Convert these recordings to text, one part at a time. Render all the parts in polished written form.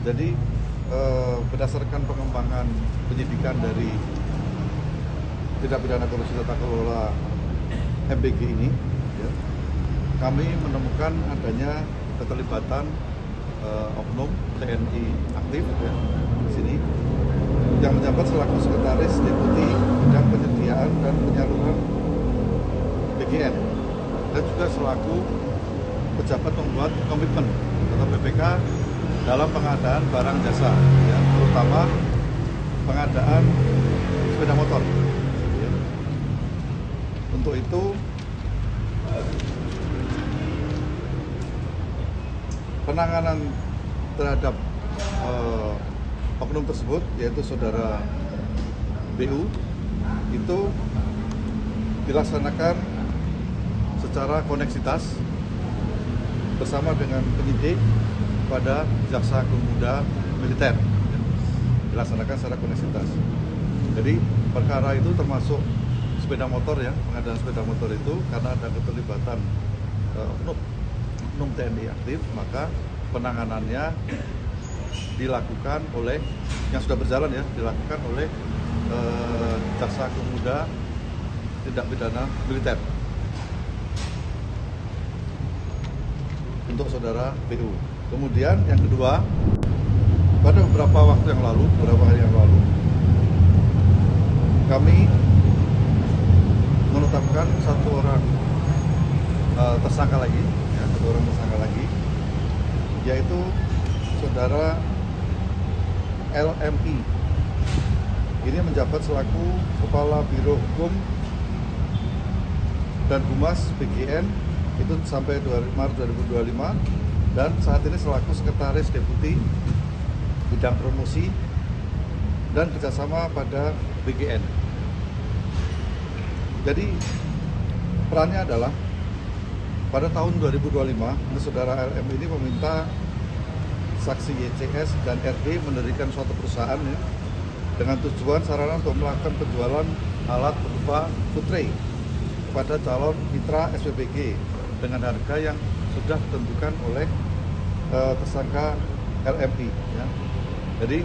Jadi berdasarkan pengembangan penyidikan dari tindak pidana korupsi tata kelola MBG ini, ya, kami menemukan adanya keterlibatan oknum TNI aktif ya, di sini yang menjabat selaku sekretaris deputi bidang penyediaan dan penyaluran BGN dan juga selaku pejabat membuat komitmen atau PPK dalam pengadaan barang jasa, ya, terutama pengadaan sepeda motor. Ya. Untuk itu penanganan terhadap oknum tersebut, yaitu saudara BU, itu dilaksanakan secara koneksitas bersama dengan penyidik pada Jaksa Agung Muda Militer, dilaksanakan secara koneksitas. Jadi perkara itu termasuk sepeda motor, ya, pengadaan sepeda motor itu karena ada keterlibatan oknum TNI aktif, maka penanganannya dilakukan oleh yang sudah berjalan, ya, dilakukan oleh Jaksa Agung Muda Tindak Pidana Militer untuk saudara BU. Kemudian yang kedua, pada beberapa hari yang lalu, kami menetapkan satu orang tersangka lagi, ya, yaitu saudara LMI. Ini menjabat selaku Kepala Biro Hukum dan Humas BGN itu sampai Maret 2025, dan saat ini selaku Sekretaris Deputi Bidang Promosi dan Kerjasama pada BGN. Jadi perannya adalah pada tahun 2025, saudara LM ini meminta saksi YCS dan RD mendirikan suatu perusahaan, ya, dengan tujuan sarana untuk melakukan penjualan alat berupa food kepada calon mitra SPBG dengan harga yang sudah ditentukan oleh tersangka LMI. Ya. Jadi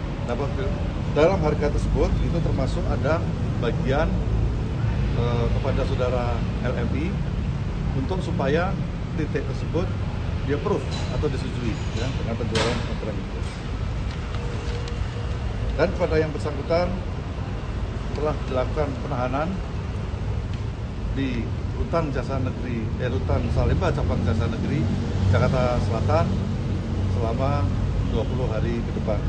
dalam harga tersebut itu termasuk ada bagian kepada saudara LMI untuk supaya titik tersebut dia approve atau disetujui, ya, dengan penjualan konten itu. Dan pada yang bersangkutan telah dilakukan penahanan di Rutan Salemba Cabang Jasa Negeri Jakarta Selatan selama 20 hari ke depan.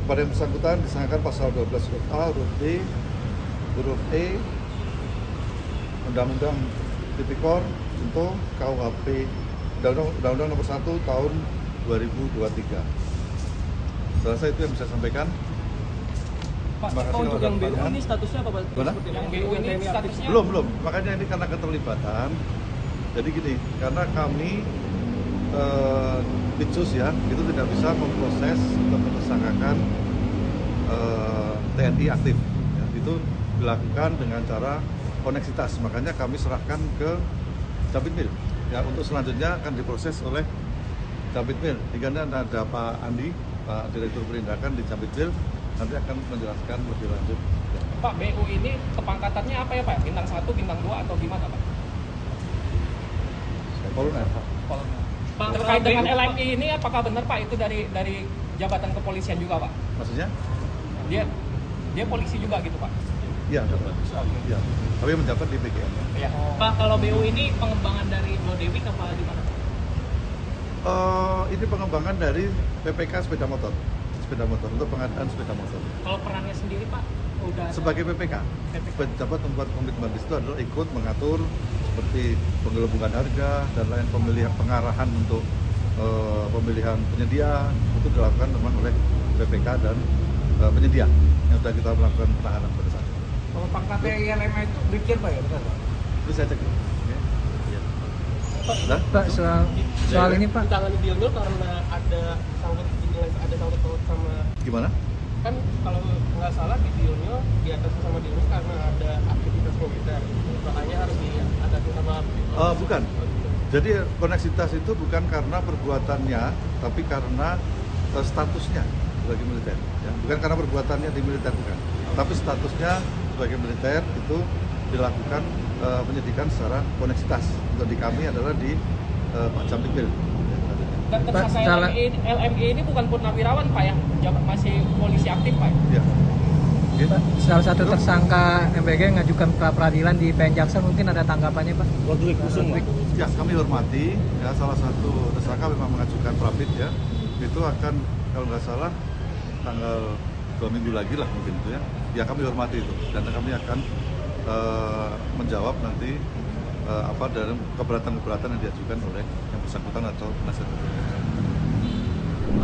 Pada yang bersangkutan disangkakan pasal 12 huruf A, huruf B, huruf E, Undang-Undang Tipikor untuk KUHP Undang-Undang Nomor 1 Tahun 2023. Saya rasa itu yang bisa saya sampaikan. Pak, untuk yang BU ini statusnya apa, Pak? Yang BU ini statusnya? Belum. Makanya ini karena keterlibatan. Jadi gini, karena kami Pitsus, ya, itu tidak bisa memproses atau mentersangkakan TNI aktif. Ya, itu dilakukan dengan cara koneksitas. Makanya kami serahkan ke Jabitmil. Ya, untuk selanjutnya akan diproses oleh Jabitmil. Hingga ada Pak Andi, Pak Direktur Penindakan di Jabitmil, nanti akan menjelaskan lebih lanjut. Pak, BU ini kepangkatannya apa ya, Pak? Bintang 1, bintang 2 atau gimana, Pak? Kolonel. Pak, terkait dengan LMI ini apakah benar, Pak, itu dari jabatan kepolisian juga, Pak? Maksudnya? Dia polisi juga gitu, Pak? Iya, ya. Tapi menjabat di BGN. Ya. Pak, kalau BU ini pengembangan dari Dewi apa gimana? Ini pengembangan dari PPK sepeda motor untuk pengadaan sepeda motor. Kalau perannya sendiri, Pak, udah sebagai PPK. Pejabat membuat komitmen di situ adalah ikut mengatur seperti penggelembungan harga dan lain pengarahan untuk pemilihan penyedia, itu dilakukan teman oleh PPK dan penyedia yang sudah kita melakukan penahanan pada saat itu. Kalau pangkatnya ILMA itu Brigjen, Pak, ya, benar, Pak? Itu saya cek. Pak, soal ini, Pak, Ditangani Dionel karena ada sangkut sama, gimana? kan kalau nggak salah di Dionel di atas sama Dionel karena ada aktivitas militer, makanya harus diatasi sama bukan. Jadi koneksitas itu bukan karena perbuatannya, tapi karena statusnya sebagai militer, ya. Bukan karena perbuatannya di militer, bukan, tapi statusnya sebagai militer itu dilakukan penyidikan secara koneksitas. Untuk di kami adalah di Pak Jamil. Dan tersangka salah- LME ini bukan purnawirawan Pak ya, masih polisi aktif Pak. Ya. Oke. Pak, salah satu tersangka MBG mengajukan pra peradilan di PN Jaksa, mungkin ada tanggapannya Pak? Rodrik Ya, kami hormati, ya, salah satu tersangka memang mengajukan prapit, ya. Itu akan, kalau nggak salah, tanggal 2 minggu lagi lah mungkin itu, ya. Ya, kami hormati itu, dan kami akan menjawab nanti apa dari keberatan-keberatan yang diajukan oleh yang bersangkutan atau penasihat hukum.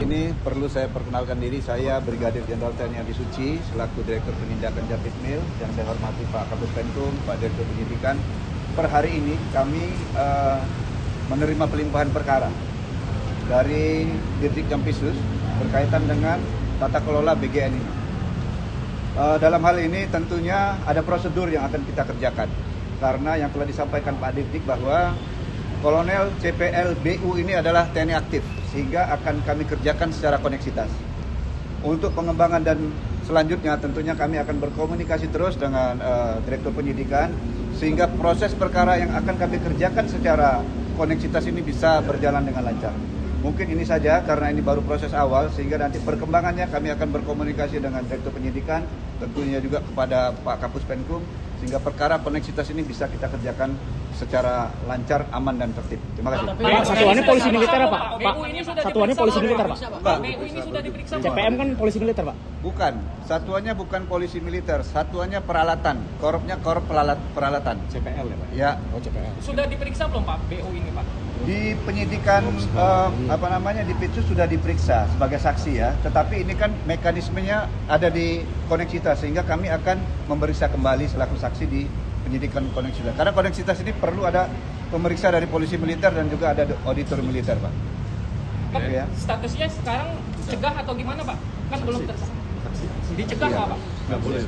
Ini perlu saya perkenalkan diri, saya Brigadir Jenderal TNI Adi Suci selaku Direktur Penindakan Japitmil, yang saya hormati Pak Kapus Penkum, Pak Direktur Penyidikan. Per hari ini kami menerima pelimpahan perkara dari Dirdik Jampisus berkaitan dengan tata kelola BGN ini. Dalam hal ini tentunya ada prosedur yang akan kita kerjakan, karena yang telah disampaikan Pak Dirdik bahwa Kolonel CPL BU ini adalah TNI aktif, sehingga akan kami kerjakan secara koneksitas. Untuk pengembangan dan selanjutnya tentunya kami akan berkomunikasi terus dengan Direktur Penyidikan, sehingga proses perkara yang akan kami kerjakan secara koneksitas ini bisa berjalan dengan lancar. Mungkin ini saja karena ini baru proses awal, sehingga nanti perkembangannya kami akan berkomunikasi dengan Direktur Penyidikan, tentunya juga kepada Pak Kapus Penkum, sehingga perkara koneksitas ini bisa kita kerjakan secara lancar, aman, dan tertib. Terima kasih. Pak, satuannya polisi militer apa? BU ini sudah Satuannya diperiksa, polisi Pak. militer, Pak? Pak, BU ini sudah diperiksa Pak. CPM kan polisi militer, Pak? Bukan, satuannya bukan polisi militer, satuannya peralatan, korupnya korup peralatan. CPL ya, Pak? Ya, Oh, CPL. Sudah diperiksa belum Pak BU ini Pak? di penyidikan di Pitsus sudah diperiksa sebagai saksi, ya. Tetapi ini kan mekanismenya ada di koneksitas, sehingga kami akan memeriksa kembali selaku saksi di penyidikan koneksitas. Karena koneksitas ini perlu ada pemeriksa dari polisi militer dan juga ada auditor militer, Pak. Pak, Ya. statusnya sekarang cegah atau gimana Pak? Kan belum tersangka. Dicegah nggak Pak? Nggak boleh.